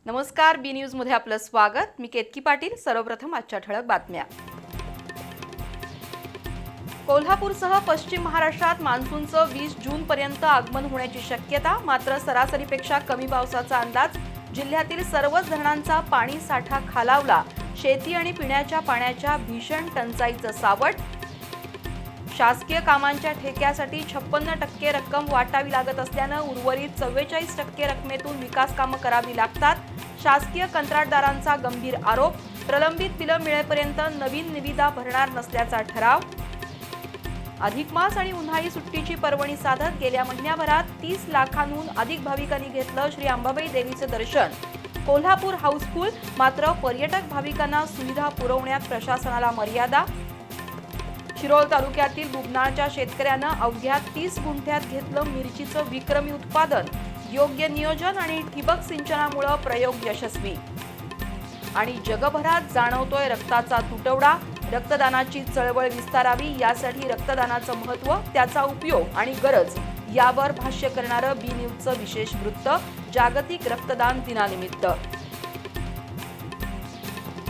नमस्कार, बी न्यूज मध्ये आपलं स्वागत। मी केतकी पाटील। सर्वप्रथम आजच्या ठळक बातम्या। कोल्हापूरसह पश्चिम महाराष्ट्रात मान्सूनचं 20 जून पर्यंत आगमन होण्याची शक्यता, मात्र सरासरीपेक्षा कमी पावसाचा अंदाज। जिल्ह्यातील सर्वच धरणांचा पाणी साठा खालावला। शेती आणि पिण्याच्या पाण्याच्या भीषण टंचाईचं सावट। शासकीय कामांच्या ठेक्यासाठी 56% रक्कम वाटावी लागत असल्यानं उर्वरित 44% रकमेतून विकास कामं करावी लागतात। शासकीय कंत्राटदारांचा गंभीर आरोप। प्रलंबित बिलं मिळेपर्यंत नवीन निविदा भरणार नसल्याचा ठराव। अधिक मास आणि उन्हाळी सुट्टीची पर्वणी साधत गेल्या महिन्याभरात 30 लाखांहून अधिक भाविकांनी घेतलं श्री अंबाबाई देवीचे दर्शन। कोल्हापूर हाऊसफुल, मात्र पर्यटक भाविकांना सुविधा पुरवण्यात प्रशासनाला मर्यादा। शिरोळ तालुक्यातील बुबनाळच्या शेतकऱ्यांना अवघ्या 30 गुंठ्यात घेतलं मिरचीचं विक्रमी उत्पादन। योग्य नियोजन आणि ठिबक सिंचनामुळे प्रयोग यशस्वी। आणि जगभरात जाणवतोय रक्ताचा तुटवडा। रक्तदानाची चळवळ विस्तारावी यासाठी रक्तदानाचं महत्त्व, त्याचा उपयोग आणि गरज यावर भाष्य करणारं बी न्यूजचं विशेष वृत्त जागतिक रक्तदान दिनानिमित्त।